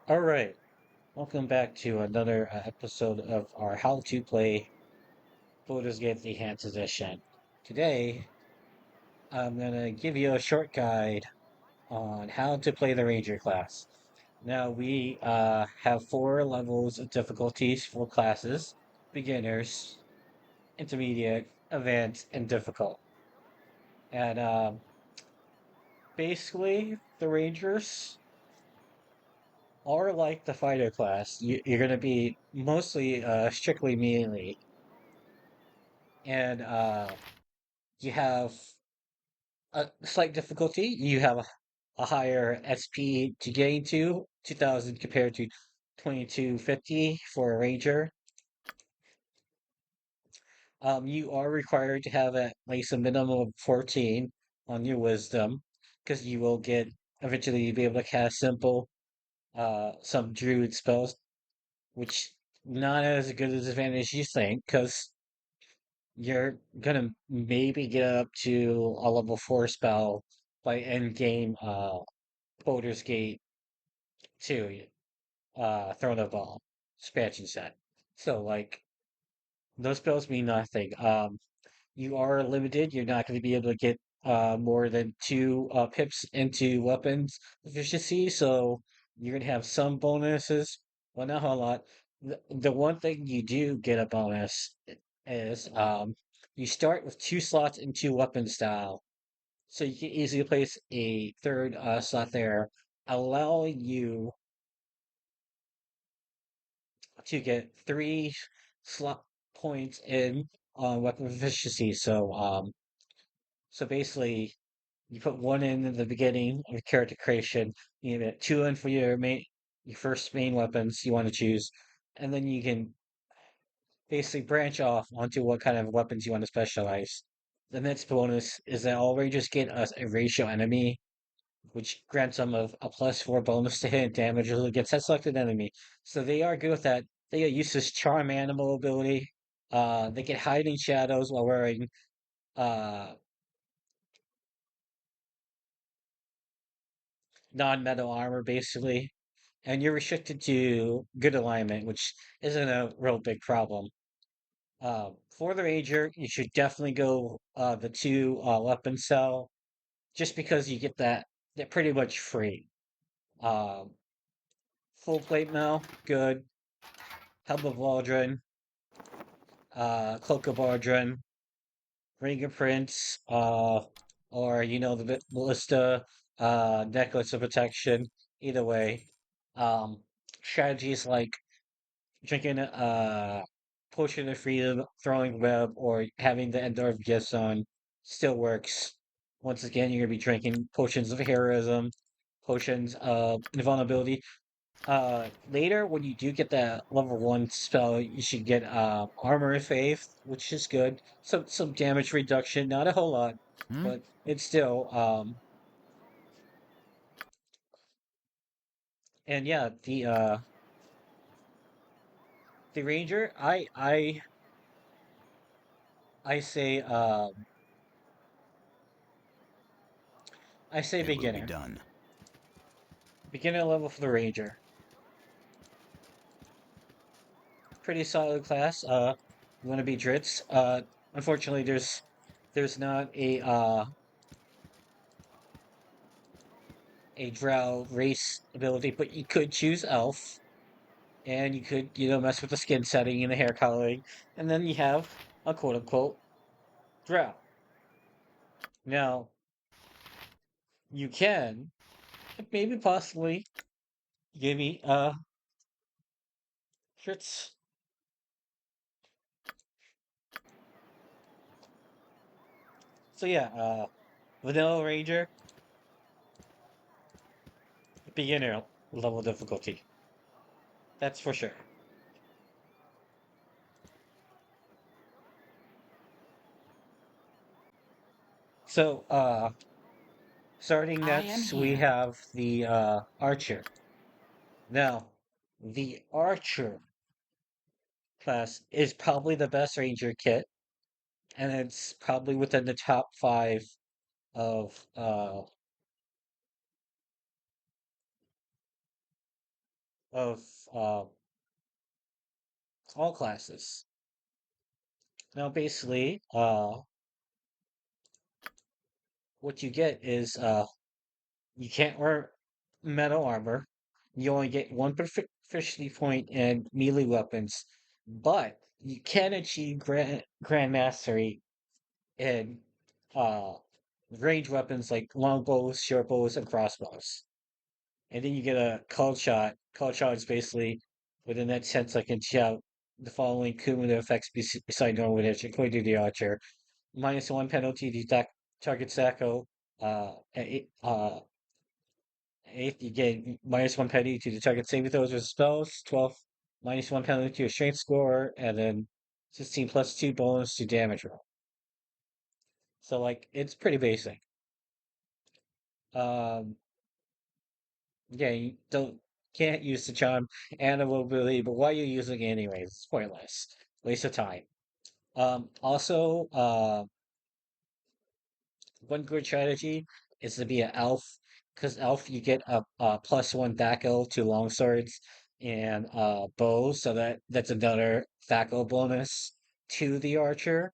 All right, welcome back to another episode of our How to Play Baldur's Gate the Enhanced Edition. Today, I'm gonna give you a short guide on how to play the Ranger class. Now, we have four levels of difficulties for classes: beginners, intermediate, advanced, and difficult. And basically, the Rangers are like the fighter class. You're gonna be mostly strictly melee and you have a slight difficulty. You have a higher SP to gain to 2000 compared to 2250 for a ranger. You are required to have at least a minimum of 14 on your wisdom because you will get eventually be able to cast simple some druid spells, which not as good as advantage you think because you're gonna maybe get up to a level 4 spell by end game Baldur's Gate 2, Throne of Ball expansion set. So like those spells mean nothing. You are limited. You're not going to be able to get more than two pips into weapons efficiency. So you're going to have some bonuses. Well, not a whole lot. The one thing you do get a bonus is you start with two slots in two weapon style. So you can easily place a third slot there, allowing you to get three slot points in on weapon efficiency. So basically, you put one in the beginning of character creation. You get two in for your first main weapons you want to choose, and then you can basically branch off onto what kind of weapons you want to specialize. The next bonus is that all rangers get a ratio enemy, which grants them a +4 bonus to hit damage against that selected enemy. So they are good with that. They get Eustace Charm Animal ability. They get Hiding Shadows while wearing uh, non-metal armor, basically. And you're restricted to good alignment, which isn't a real big problem. For the Ranger, you should definitely go the two weapon cell, just because you get that pretty much free. Um, Full plate mail, good. Helm of Waldron, Cloak of Waldron, Fingerprints, or the ballista, Necklace of Protection. Either way, um, strategies like drinking Potion of Freedom, throwing web, or having the Endorph Gifts on still works. Once again, you're gonna be drinking potions of heroism, potions of invulnerability. Later, when you do get that level 1 spell, you should get Armor of Faith, which is good. Some damage reduction, not a whole lot, but it's still and yeah, the Ranger, I say I say It will be beginner. done. Beginner level for the Ranger. Pretty solid class. You want to be Dritz. Unfortunately there's not a drow race ability, but you could choose elf, and you could, mess with the skin setting and the hair coloring, and then you have a quote unquote drow. Now, you can maybe possibly give me Dritz. So yeah, Vanilla Ranger, beginner level difficulty. That's for sure. So, starting I am next, we here. have the Archer. Now, the Archer class is probably the best Ranger kit, and it's probably within the top five of of uh, all classes. Now, basically, what you get is you can't wear metal armor. You only get one proficiency point in melee weapons, but you can achieve grand mastery in uh, range weapons like longbows, short bows, and crossbows. And then you get a called shot. Called shot is basically within that 10-second shout, the following cumulative effects beside normal damage, according to the archer. -1 penalty to target Sacco. Eighth, you get -1 penalty to the target saving throws or spells. 12th, -1 penalty to your strength score. And then 16 +2 bonus to damage roll. So, like, it's pretty basic. Um, yeah, you can't use the charm and ability, but why are you using it anyways? It's pointless. Waste of time. Also, one good strategy is to be an elf, because elf you get a +1 THAC0 to long swords and bows, so that's another THAC0 bonus to the archer.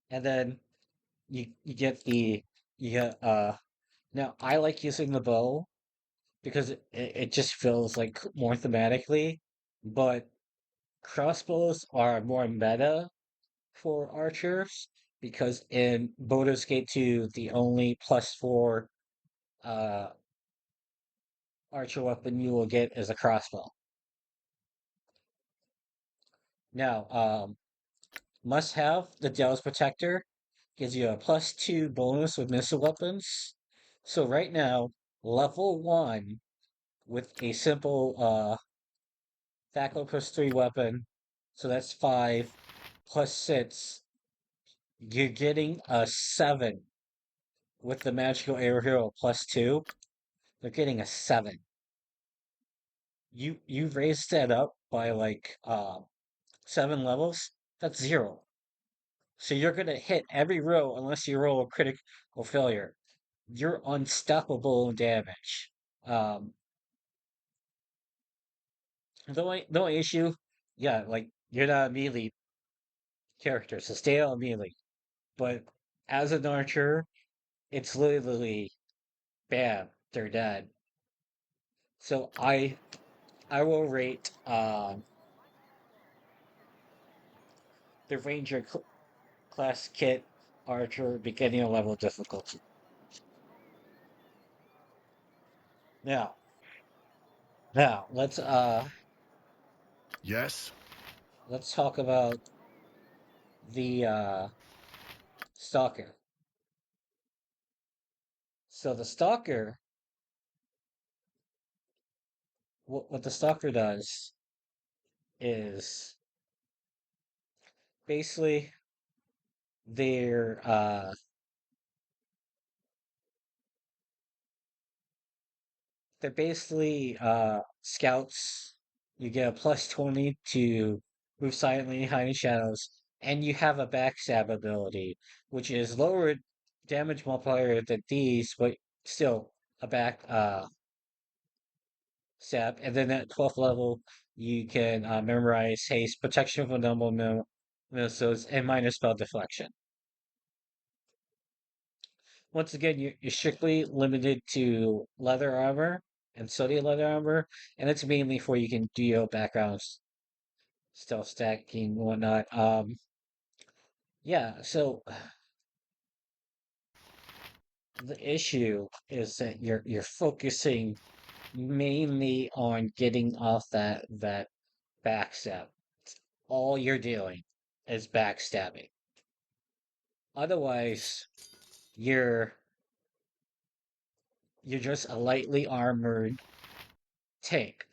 And then you get you get now I like using the bow because it just feels like more thematically, but crossbows are more meta for archers because in Baldur's Gate 2, the only +4 uh, archer weapon you will get is a crossbow. Now, must have the Dell's Protector gives you a +2 bonus with missile weapons. So right now, level 1 with a simple Thaco +3 weapon, so that's 5 +6, you're getting a 7 with the magical air hero +2. They're getting a 7. You've raised that up by like 7 levels. That's 0. So you're gonna hit every row unless you roll a critical failure. You're unstoppable in damage. Um, the only issue, yeah, like you're not a melee character, so stay on melee. But as an archer, it's literally bam, they're dead. So I will rate the ranger class kit archer beginning level difficulty. Now, now Yes? let's talk about the stalker. So the stalker, what the stalker does is basically they're they're basically scouts. You get a +20 to move silently, hide in shadows, and you have a backstab ability, which is lower damage multiplier than these, but still a back stab. And then at 12th level, you can memorize haste, protection from double missiles, and minor spell deflection. Once again, you're strictly limited to leather armor and sodium leather armor, and it's mainly for you can do your backgrounds, stealth stacking, and whatnot. Yeah, so the issue is that you're focusing mainly on getting off that backstab. All you're doing is backstabbing. Otherwise, you're you're just a lightly armored tank,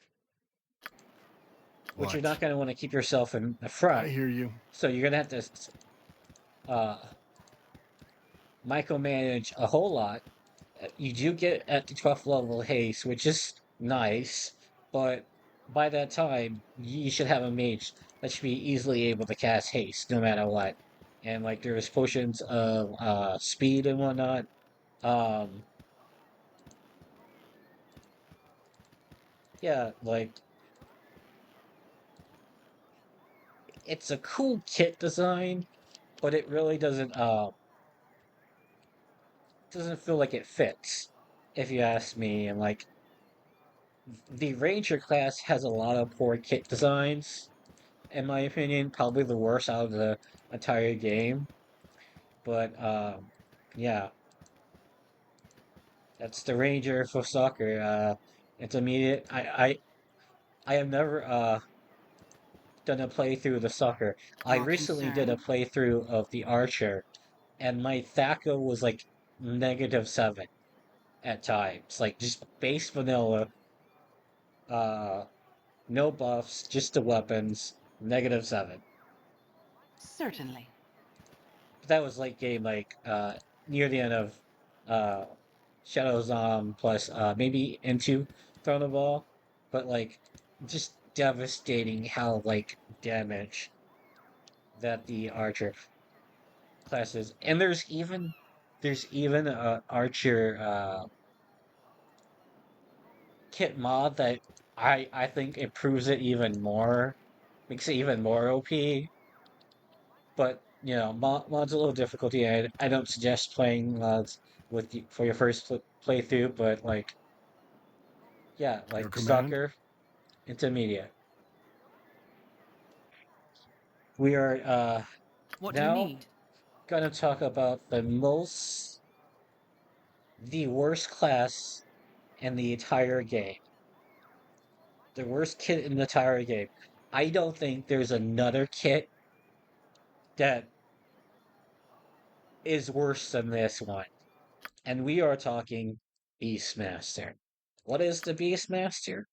which you're What? not going to want to keep yourself in the I front. hear you. So you're going to have to uh, micromanage a whole lot. You do get at the 12th level haste, which is nice, but by that time, you should have a mage that should be easily able to cast haste no matter what. And like there's potions of speed and whatnot. Um, yeah, like it's a cool kit design, but it really doesn't feel like it fits, if you ask me. And like the Ranger class has a lot of poor kit designs, in my opinion, probably the worst out of the entire game. But yeah, that's the Ranger for soccer. Intermediate. I have never done a playthrough of the soccer. I Your recently did a concern? playthrough of the Archer, and my THACO was like -7 at times. Like just base vanilla, uh, no buffs, just the weapons, -7. Certainly. But that was late game, like near the end of uh Shadows on plus maybe into Throne of All, but like just devastating how like damage that the Archer class is. And there's even a Archer kit mod that I think improves it even more, makes it even more OP. But mods a little difficulty. I don't suggest playing mods for your first playthrough. But like, yeah, Your like command? Stalker Intermediate. We are What do you now need? gonna talk about the worst class in the entire game, the worst kit in the entire game. I don't think there's another kit that is worse than this one. And we are talking Beastmaster. What is the Beastmaster?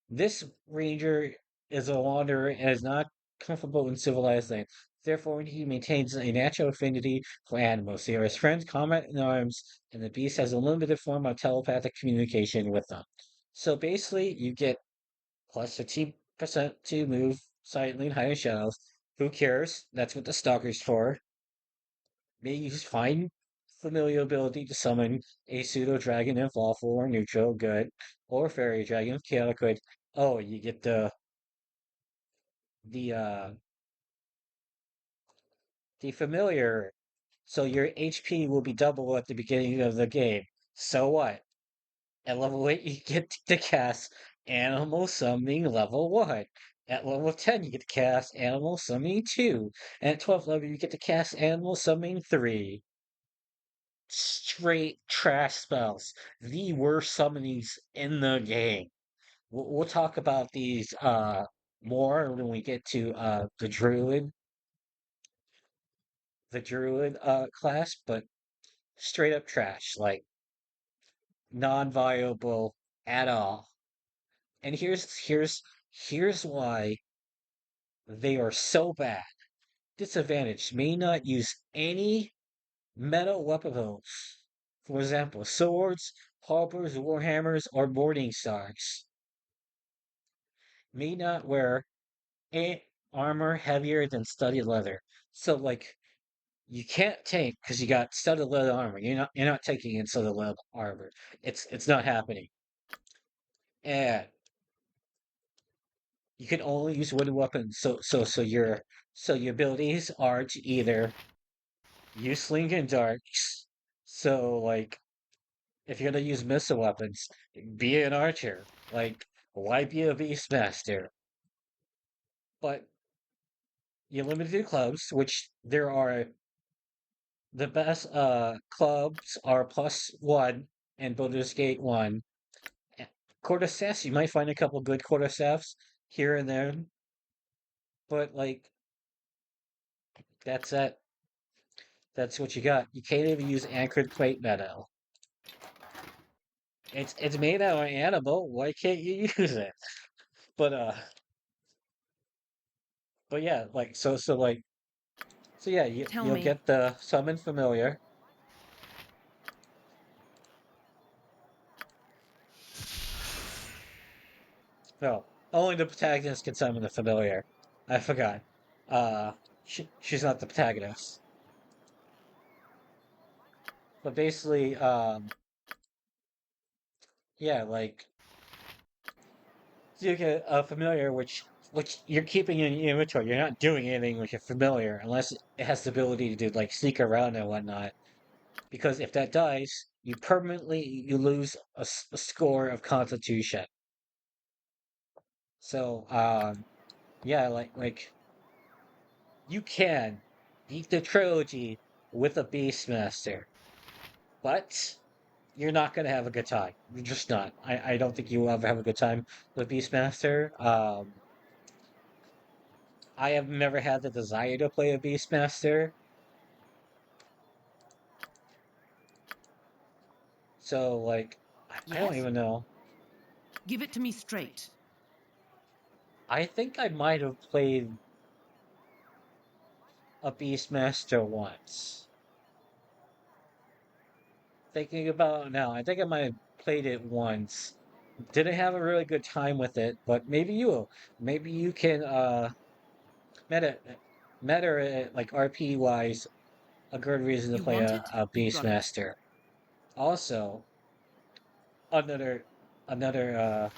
This ranger is a wanderer and is not comfortable in civilized land. Therefore, he maintains a natural affinity for animals. They are his friends, combat in arms, and the beast has a limited form of telepathic communication with them. So basically, you get plus 15% to move silently and hide in shadows. Who cares? That's what the stalker's for. May use fine familiar ability to summon a pseudo dragon if lawful or neutral, good, or fairy dragon if chaotic good. Oh, you get the the familiar. So your HP will be double at the beginning of the game. So what? At level 8 you get to cast Animal Summoning level 1. At level 10 you get to cast Animal Summoning 2. And at 12th level you get to cast Animal Summoning 3. Straight trash spells. The worst summonings in the game. We'll talk about these more when we get to the druid class, but straight up trash, like non-viable at all. And here's why they are so bad. Disadvantage: may not use any metal weapons. For example, swords, halberds, warhammers, or morning stars. May not wear armor heavier than studded leather. So like you can't take because you got studded leather armor. You're not taking in studded leather armor. It's not happening. And you can only use wooden weapons. So your abilities are to either use sling and darts. So like if you're gonna use missile weapons, be an archer. Like why be a beastmaster? But you're limited to clubs, which there are the best clubs are +1 and Baldur's Gate 1. Eh, Quarterstaffs, you might find a couple good quarterstaffs here and there, but like that's it. That's what you got. You can't even use anchored plate metal. It's made out of animal. Why can't you use it? But but yeah, like so yeah, Tell you'll me, get the summon familiar. No, only the protagonist can summon the familiar. I forgot. Uh, she's not the protagonist. But basically, yeah, like you get a familiar which you're keeping in your inventory. You're not doing anything with your familiar unless it has the ability to like sneak around and whatnot. Because if that dies, you lose a score of Constitution. So yeah, like you can beat the trilogy with a Beastmaster, but you're not gonna have a good time. You're just not. I don't think you will ever have a good time with Beastmaster. I have never had the desire to play a Beastmaster, so like I don't Yes? even know. Give it to me straight. I think I might have played a Beastmaster once. Thinking about it now, I think I might have played it once. Didn't have a really good time with it, but maybe you will. Maybe you can meta like RP wise a good reason to You play want it? a You've got it. Beastmaster. Also, another another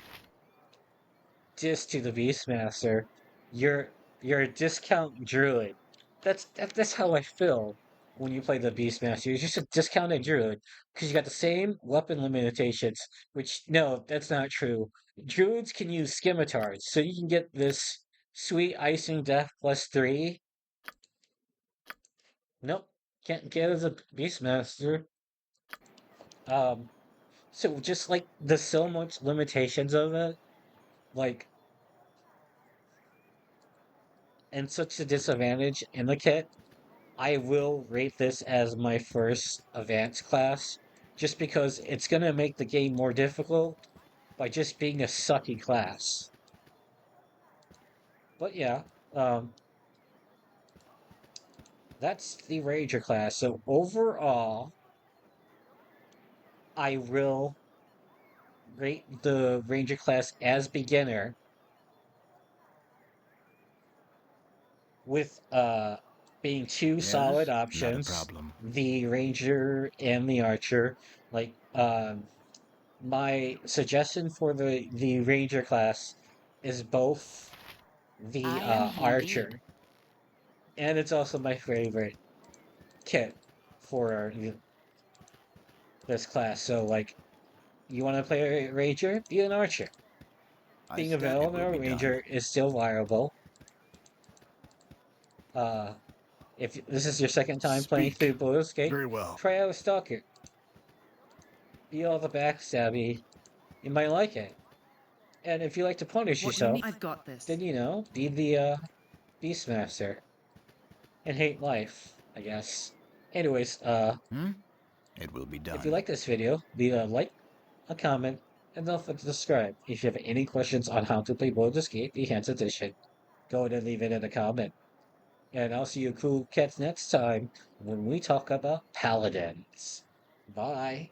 diss to the Beastmaster, you're a discount druid. That's how I feel when you play the Beastmaster. You're just a discounted druid because you got the same weapon limitations. Which no, that's not true. Druids can use scimitars, so you can get this sweet icing death +3. Nope, can't get as a Beastmaster. Um, so just like the so much limitations of it, like and such a disadvantage in the kit. I will rate this as my first advanced class, just because it's going to make the game more difficult by just being a sucky class. But yeah, um, that's the Ranger class. So overall, I will rate the Ranger class as beginner with being two solid Yes, not a options, problem. the Ranger and the Archer. Like my suggestion for the Ranger class is both the I am indeed. Archer, and it's also my favorite kit for this class. So, like, you want to play a Ranger? Be an Archer. I Being a said it will Vanilla be done. Ranger is still viable. Uh, if this is your second time playing Speak. through Baldur's Gate, Very well. try out Stalker. Be all the backstabby. You might like it. And if you like to punish What do you yourself, need? I've got this. then be the Beastmaster. And hate life, I guess. Anyways, Hmm? It will be if you done. like this video, leave a like, a comment, and don't forget to subscribe. If you have any questions on how to play Baldur's Gate Enhanced Edition, go ahead and leave it in a comment. And I'll see you cool cats next time when we talk about paladins. Bye.